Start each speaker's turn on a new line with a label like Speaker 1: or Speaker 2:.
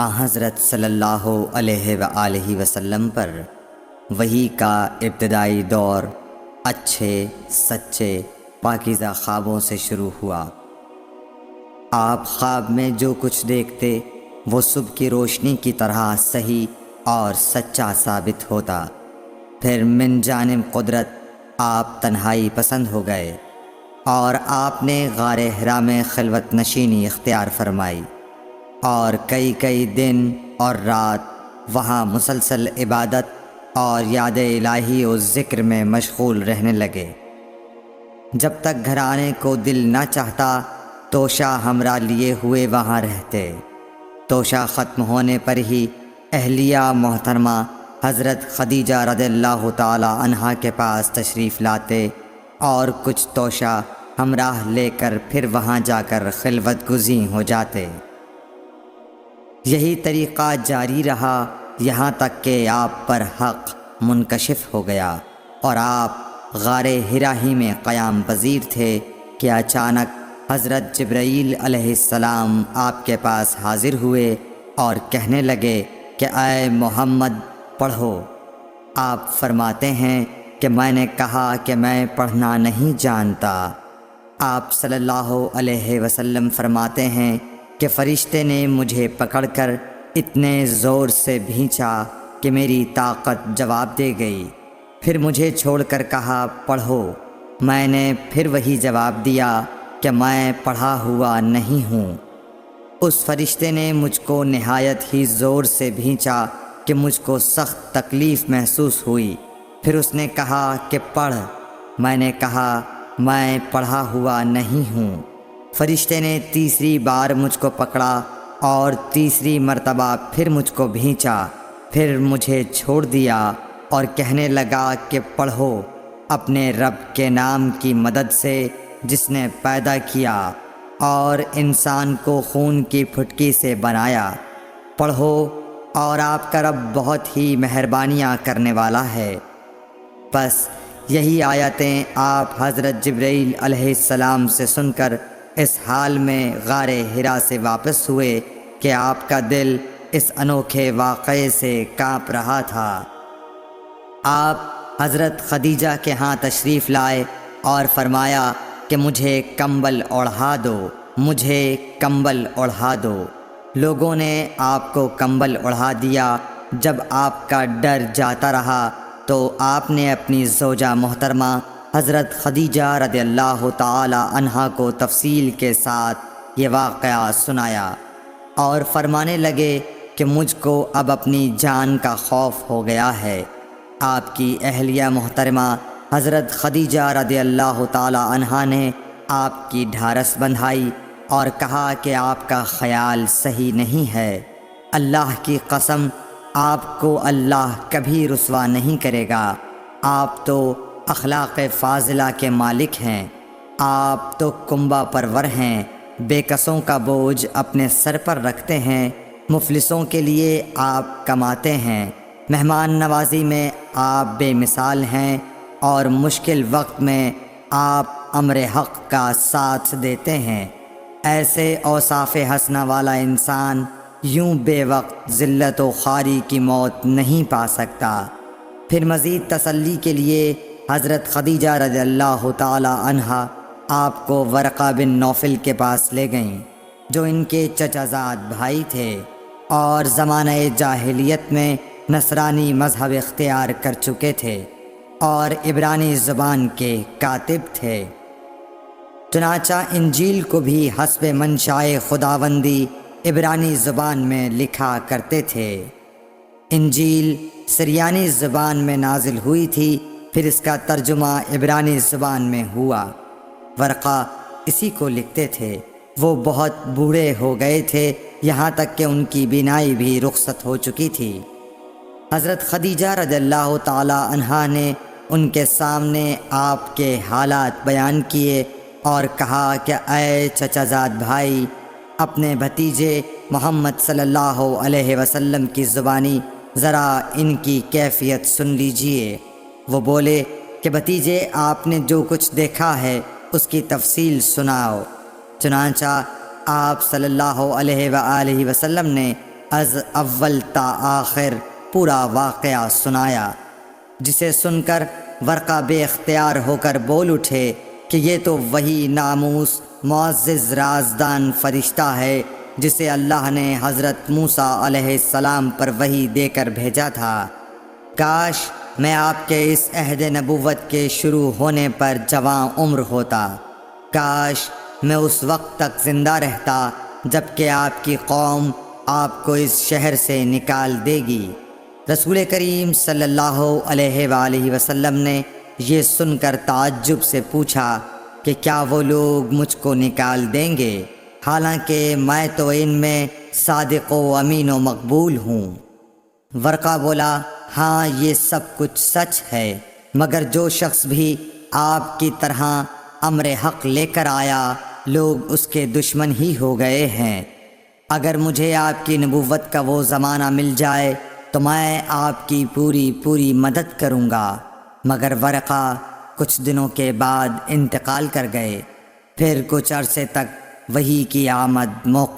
Speaker 1: حضرت صلی اللہ علیہ وآلہ وسلم پر وحی کا ابتدائی دور اچھے سچے پاکیزہ خوابوں سے شروع ہوا۔ آپ خواب میں جو کچھ دیکھتے وہ صبح کی روشنی کی طرح صحیح اور سچا ثابت ہوتا۔ پھر من جانب قدرت آپ تنہائی پسند ہو گئے اور آپ نے غار حرا میں خلوت نشینی اختیار فرمائی اور کئی دن اور رات وہاں مسلسل عبادت اور یاد الہی و ذکر میں مشغول رہنے لگے۔ جب تک گھر آنے کو دل نہ چاہتا توشہ ہمراہ لیے ہوئے وہاں رہتے۔ توشہ ختم ہونے پر ہی اہلیہ محترمہ حضرت خدیجہ رضی اللہ تعالی عنہا کے پاس تشریف لاتے اور کچھ توشہ ہمراہ لے کر پھر وہاں جا کر خلوت گزین ہو جاتے۔ یہی طریقہ جاری رہا یہاں تک کہ آپ پر حق منکشف ہو گیا اور آپ غار حرا ہی میں قیام پذیر تھے کہ اچانک حضرت جبرائیل علیہ السلام آپ کے پاس حاضر ہوئے اور کہنے لگے کہ اے محمد پڑھو۔ آپ فرماتے ہیں کہ میں نے کہا کہ میں پڑھنا نہیں جانتا۔ آپ صلی اللہ علیہ وسلم فرماتے ہیں کہ فرشتے نے مجھے پکڑ کر اتنے زور سے بھینچا کہ میری طاقت جواب دے گئی۔ پھر مجھے چھوڑ کر کہا پڑھو۔ میں نے پھر وہی جواب دیا کہ میں پڑھا ہوا نہیں ہوں۔ اس فرشتے نے مجھ کو نہایت ہی زور سے بھینچا کہ مجھ کو سخت تکلیف محسوس ہوئی۔ پھر اس نے کہا کہ پڑھ۔ میں نے کہا میں پڑھا ہوا نہیں ہوں۔ فرشتے نے تیسری بار مجھ کو پکڑا اور تیسری مرتبہ پھر مجھ کو بھینچا۔ پھر مجھے چھوڑ دیا اور کہنے لگا کہ پڑھو اپنے رب کے نام کی مدد سے جس نے پیدا کیا اور انسان کو خون کی پھٹکی سے بنایا۔ پڑھو اور آپ کا رب بہت ہی مہربانیاں کرنے والا ہے۔ بس یہی آیتیں آپ حضرت جبرائیل علیہ السلام سے سن کر اس حال میں غار حرا سے واپس ہوئے کہ آپ کا دل اس انوکھے واقعے سے کانپ رہا تھا۔ آپ حضرت خدیجہ کے ہاں تشریف لائے اور فرمایا کہ مجھے کمبل اوڑھا دو، مجھے کمبل اوڑھا دو۔ لوگوں نے آپ کو کمبل اوڑھا دیا۔ جب آپ کا ڈر جاتا رہا تو آپ نے اپنی زوجہ محترمہ حضرت خدیجہ رضی اللہ تعالی عنہا کو تفصیل کے ساتھ یہ واقعہ سنایا اور فرمانے لگے کہ مجھ کو اب اپنی جان کا خوف ہو گیا ہے۔ آپ کی اہلیہ محترمہ حضرت خدیجہ رضی اللہ تعالی عنہا نے آپ کی ڈھارس بندھائی اور کہا کہ آپ کا خیال صحیح نہیں ہے۔ اللہ کی قسم آپ کو اللہ کبھی رسوا نہیں کرے گا۔ آپ تو اخلاق فاضلہ کے مالک ہیں۔ آپ تو کنبہ پرور ہیں، بے کسوں کا بوجھ اپنے سر پر رکھتے ہیں، مفلسوں کے لیے آپ کماتے ہیں، مہمان نوازی میں آپ بے مثال ہیں اور مشکل وقت میں آپ امر حق کا ساتھ دیتے ہیں۔ ایسے اوصاف حسنہ والا انسان یوں بے وقت ذلت و خواری کی موت نہیں پا سکتا۔ پھر مزید تسلی کے لیے حضرت خدیجہ رضی اللہ تعالی عنہا آپ کو ورقہ بن نوفل کے پاس لے گئیں جو ان کے چچا زاد بھائی تھے اور زمانہ جاہلیت میں نصرانی مذہب اختیار کر چکے تھے اور عبرانی زبان کے کاتب تھے۔ چنانچہ انجیل کو بھی حسب منشائے خداوندی عبرانی زبان میں لکھا کرتے تھے۔ انجیل سریانی زبان میں نازل ہوئی تھی، پھر اس کا ترجمہ عبرانی زبان میں ہوا۔ ورقہ اسی کو لکھتے تھے۔ وہ بہت بوڑھے ہو گئے تھے، یہاں تک کہ ان کی بینائی بھی رخصت ہو چکی تھی۔ حضرت خدیجہ رضی اللہ تعالی عنہا نے ان کے سامنے آپ کے حالات بیان کیے اور کہا کہ اے چچا زاد بھائی، اپنے بھتیجے محمد صلی اللہ علیہ وسلم کی زبانی ذرا ان کی کیفیت سن لیجئے۔ وہ بولے کہ بھتیجے آپ نے جو کچھ دیکھا ہے اس کی تفصیل سناؤ۔ چنانچہ آپ صلی اللہ علیہ وآلہ وسلم نے از اول تا آخر پورا واقعہ سنایا، جسے سن کر ورقہ بے اختیار ہو کر بول اٹھے کہ یہ تو وہی ناموس معزز رازدان فرشتہ ہے جسے اللہ نے حضرت موسیٰ علیہ السلام پر وحی دے کر بھیجا تھا۔ کاش میں آپ کے اس عہد نبوت کے شروع ہونے پر جواں عمر ہوتا، کاش میں اس وقت تک زندہ رہتا جب کہ آپ کی قوم آپ کو اس شہر سے نکال دے گی۔ رسول کریم صلی اللہ علیہ وآلہ وسلم نے یہ سن کر تعجب سے پوچھا کہ کیا وہ لوگ مجھ کو نکال دیں گے، حالانکہ میں تو ان میں صادق و امین و مقبول ہوں؟ ورقہ بولا، ہاں یہ سب کچھ سچ ہے، مگر جو شخص بھی آپ کی طرح امر حق لے کر آیا لوگ اس کے دشمن ہی ہو گئے ہیں۔ اگر مجھے آپ کی نبوت کا وہ زمانہ مل جائے تو میں آپ کی پوری مدد کروں گا، مگر ورقہ کچھ دنوں کے بعد انتقال کر گئے۔ پھر کچھ عرصے تک وحی کی آمد موقوف